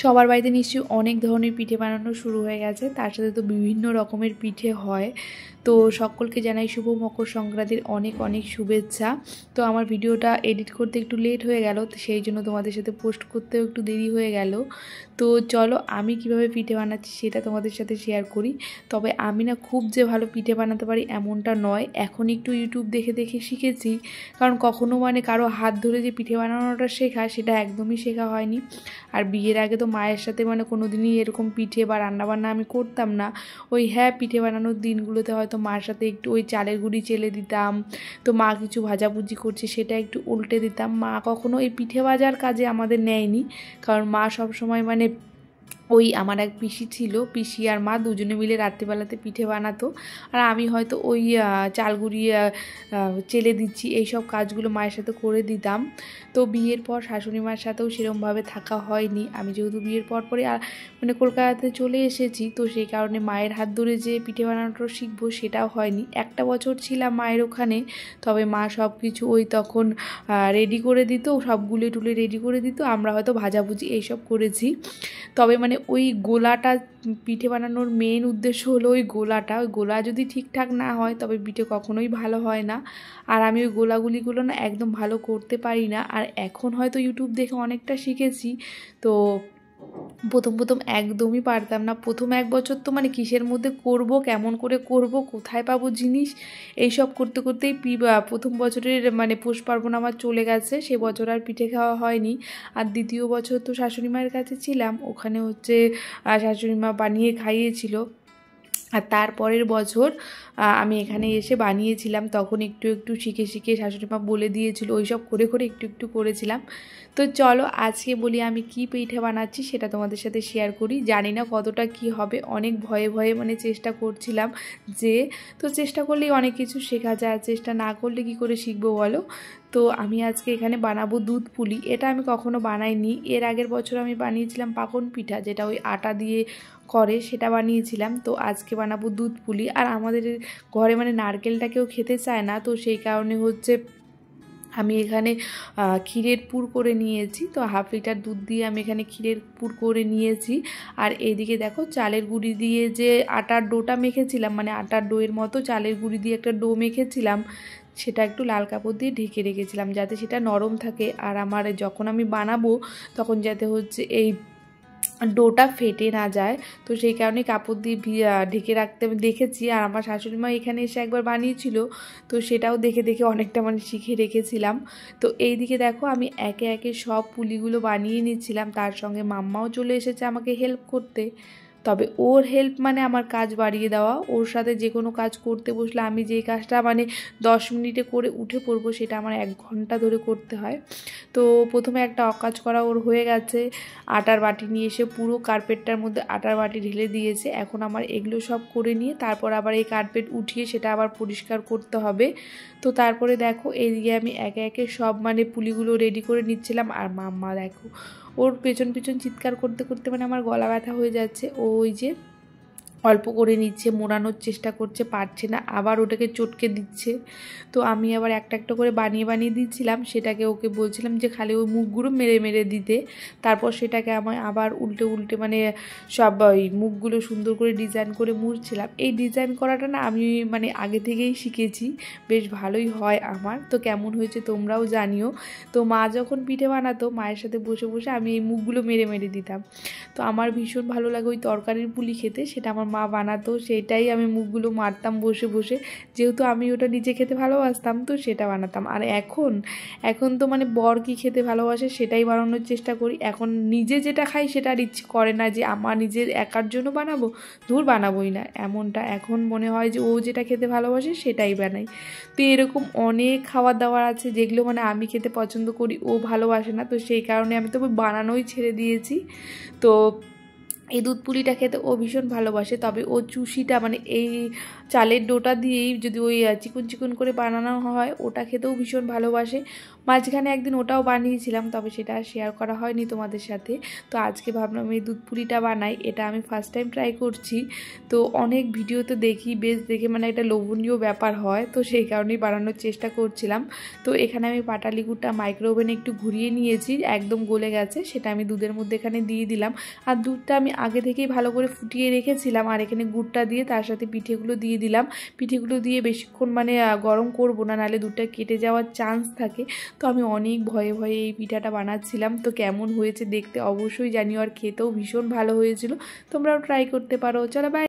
সবার বাড়িতে নিশ্চয়ই অনেক ধরনের পিঠে বানানো শুরু হয়ে গেছে, তার সাথে তো বিভিন্ন রকমের পিঠে হয়। তো সকলকে জানাই শুভ মকর সংক্রান্তির অনেক অনেক শুভেচ্ছা। তো আমার ভিডিওটা এডিট করতে একটু লেট হয়ে গেল, তো সেই জন্য তোমাদের সাথে পোস্ট করতেও একটু দেরি হয়ে গেল। তো চলো আমি কিভাবে পিঠে বানাচ্ছি সেটা তোমাদের সাথে শেয়ার করি। তবে আমি না খুব যে ভালো পিঠে বানাতে পারি এমনটা নয়, এখন একটু ইউটিউব দেখে দেখে শিখেছি। কারণ কখনো কারো হাত ধরে যে পিঠে বানানোটা শেখা সেটা একদমই শেখা হয়নি। আর বিয়ের আগে তো মায়ের সাথে কোনো দিনই এরকম পিঠে বা রান্নাবান্না আমি করতাম না। পিঠে বানানোর দিনগুলোতে হয়তো মার সাথে একটু ওই চালের গুঁড়ি চেলে দিতাম, তো মা কিছু ভাজাভুজি করছে সেটা একটু উল্টে দিতাম। মা কখনো এই পিঠে ভাজার কাজে আমাদের নেয়নি, কারণ মা সবসময় আমার এক পিসি ছিল, পিসি আর মা দুজনে মিলে রাত্রিবেলাতে পিঠে বানাতো, আর আমি হয়তো চালগুড়ি চেলে দিচ্ছি এইসব কাজগুলো মায়ের সাথে করে দিতাম। তো বিয়ের পর শাশুড়ি মার সাথেও সেরকমভাবে থাকা হয়নি। আমি যেহেতু বিয়ের পরই কলকাতাতে চলে এসেছি, তো সেই কারণে মায়ের হাত ধরে যে পিঠে বানানোটা শিখবো সেটাও হয়নি। একটা বছর ছিলাম মায়ের ওখানে, তবে মা সব কিছু তখন রেডি করে দিত, সব গুলে টুলে রেডি করে দিত, আমরা হয়তো ভাজাভুজি এইসব করেছি। তবে ওই গোলাটা, পিঠে বানানোর মেন উদ্দেশ্য হলো ওই গোলা যদি ঠিকঠাক না হয় তবে পিঠে কখনোই ভালো হয় না। আর আমি ওই গোলাগুলিগুলো না একদম ভালো করতে পারি না। আর এখন হয়তো ইউটিউব দেখে অনেকটা শিখেছি। তো প্রথম একদমই পারতাম না। প্রথম এক বছর তো কিসের মধ্যে করব, কেমন করে করব, কোথায় পাবো জিনিস, এইসব করতে করতেই প্রথম বছরের পৌষ পার্বণ আমার চলে গেছে। সে বছর আর পিঠে খাওয়া হয়নি। আর দ্বিতীয় বছর তো শাশুড়ি মায়ের কাছে ছিলাম, ওখানে শাশুড়ি মা বানিয়ে খাইয়েছিল। আর তারপরের বছর আমি এখানে এসে বানিয়েছিলাম, তখন একটু একটু শিখে শিখে শাশুড়ি মা বলে দিয়েছিল, ওইসব করে করে একটু একটু করেছিলাম। তো চলো আজকে বলি আমি কি পিঠে বানাচ্ছি সেটা তোমাদের সাথে শেয়ার করি। জানি না কতটা কি হবে, অনেক ভয়ে ভয়ে চেষ্টা করছিলাম তো চেষ্টা করলেই অনেক কিছু শেখা যায়, চেষ্টা না করলে কি করে শিখবো বলো। তো আমি আজকে এখানে বানাবো দুধ পুলি। এটা আমি কখনো বানাইনি। এর আগের বছর আমি বানিয়েছিলাম পাকন পিঠা, যেটা ওই আটা দিয়ে করে, সেটা বানিয়েছিলাম। তো আজকে বানাবো দুধ পুলি। আর আমাদের ঘরে নারকেলটা কেউ খেতে চায় না, তো সেই কারণে আমি এখানে ক্ষীরের পুর করে নিয়েছি। তো হাফ লিটার দুধ দিয়ে আমি এখানে ক্ষীরের পুর করে নিয়েছি। আর এইদিকে দেখো চালের গুঁড়ি দিয়ে যে আটার ডোটা মেখেছিলাম, আটার ডোয়ের মতো চালের গুঁড়ি দিয়ে একটা ডো মেখেছিলাম, সেটা একটু লাল কাপড় দিয়ে ঢেকে রেখেছিলাম যাতে সেটা নরম থাকে। আর আমার যখন আমি বানাবো তখন যাতে এই ডোটা ফেটে না যায়, তো সেই কারণে কাপড় দিয়ে ঢেকে রাখতে আমি দেখেছি। আর আমার শাশুড়ি মা এখানে এসে একবার বানিয়েছিল, তো সেটাও দেখে দেখে অনেকটা শিখে রেখেছিলাম। তো এইদিকে দেখো আমি একে একে সব পুলিগুলো বানিয়ে নিচ্ছিলাম, তার সঙ্গে মাম্মাও চলে এসেছে আমাকে হেল্প করতে। তবে ওর হেল্প আমার কাজ বাড়িয়ে দেওয়া। ওর সাথে যে কোনো কাজ করতে বসলে আমি যেই কাজটা 10 মিনিটে করে উঠে পড়বো সেটা আমার 1 ঘন্টা ধরে করতে হয়। তো প্রথমে একটা অকাজ করা ওর হয়ে গেছে, আটার বাটি নিয়ে এসে পুরো কার্পেটটার মধ্যে আটার বাটি ঢেলে দিয়েছে। এখন আমার এগুলো সব করে নিয়ে তারপর আবার এই কার্পেট উঠিয়ে সেটা আবার পরিষ্কার করতে হবে। তো তারপরে দেখো এইদিকে আমি একে একে সব পুলিগুলো রেডি করে নিচ্ছিলাম। আর মাম্মা দেখো ওর পেছন পেছন চিৎকার করতে করতে আমার গলা ব্যথা হয়ে যাচ্ছে। ওই যে অল্প করে নিচ্ছে, মোড়ানোর চেষ্টা করছে, পারছে না, আবার ওটাকে চটকে দিচ্ছে। তো আমি আবার একটা একটা করে বানিয়ে বানিয়ে দিচ্ছিলাম, সেটাকে ওকে বলছিলাম যে খালি ওই মুখগুলো মেরে মেরে দিতে। তারপর সেটাকে আমি আবার উল্টে উল্টে সব ওই মুখগুলো সুন্দর করে ডিজাইন করে মুড়ছিলাম। এই ডিজাইন করাটা না আমি আগে থেকেই শিখেছি, বেশ ভালোই হয় আমার। তো কেমন হয়েছে তোমরাও জানিও। তো মা যখন পিঠে বানাতো, মায়ের সাথে বসে বসে আমি এই মুখগুলো মেরে মেরে দিতাম। তো আমার ভীষণ ভালো লাগে ওই তরকারির পুলি খেতে, সেটা আমার মা বানাতো, সেটাই আমি মুখগুলো মারতাম বসে বসে। যেহেতু আমি ওটা নিজে খেতে ভালোবাসতাম, তো সেটা বানাতাম। আর এখন তো বর কি খেতে ভালোবাসে সেটাই বানানোর চেষ্টা করি। এখন নিজে যেটা খাই সেটা আর ইচ্ছে করে না যে আমার নিজের একার জন্য বানাবো, বানাবোই না এমনটা। এখন মনে হয় যে ও যেটা খেতে ভালোবাসে সেটাই বানাই। তো এরকম অনেক খাবার দাবার আছে যেগুলো আমি খেতে পছন্দ করি, ও ভালোবাসে না, তো সেই কারণে আমি তো বানানোই ছেড়ে দিয়েছি। তো এই দুধ পুলিটা খেতে ও ভীষণ ভালোবাসে। তবে ও চুষিটা এই চালের ডোটা দিয়েই যদি ওই চিকন চিকন করে বানানো হয়, ওটা খেতেও ভীষণ ভালোবাসে। মাঝখানে একদিন ওটাও বানিয়েছিলাম, তবে সেটা শেয়ার করা হয়নি তোমাদের সাথে। তো আজকে ভাবলাম এই দুধ পুরিটা বানাই, এটা আমি ফার্স্ট টাইম ট্রাই করছি। তো অনেক ভিডিওতে দেখি, বেশ দেখে মানে এটা লোভনীয় ব্যাপার হয়, তো সেই কারণেই বানানোর চেষ্টা করছিলাম। তো এখানে আমি পাটালি গুড়টা মাইক্রো ওভেনে একটু ঘুরিয়ে নিয়েছি, একদম গলে গেছে, সেটা আমি দুধের মধ্যে এখানে দিয়ে দিলাম। আর দুধটা আমি আগে থেকেই ভালো করে ফুটিয়ে রেখেছিলাম, আর এখানে গুড়টা দিয়ে তার সাথে পিঠেগুলো দিয়ে দিলাম। পিঠেগুলো দিয়ে বেশিক্ষণ মানে গরম করব না, নাহলে দুধটা কেটে যাওয়ার চান্স থাকে। তো আমি অনেক ভয়ে ভয়ে এই পিঠাটা বানাচ্ছিলাম। তো কেমন হয়েছে দেখতে অবশ্যই জানিও, আর খেতেও ভীষণ ভালো হয়েছিল। তোমরাও ট্রাই করতে পারো। চলো বাই।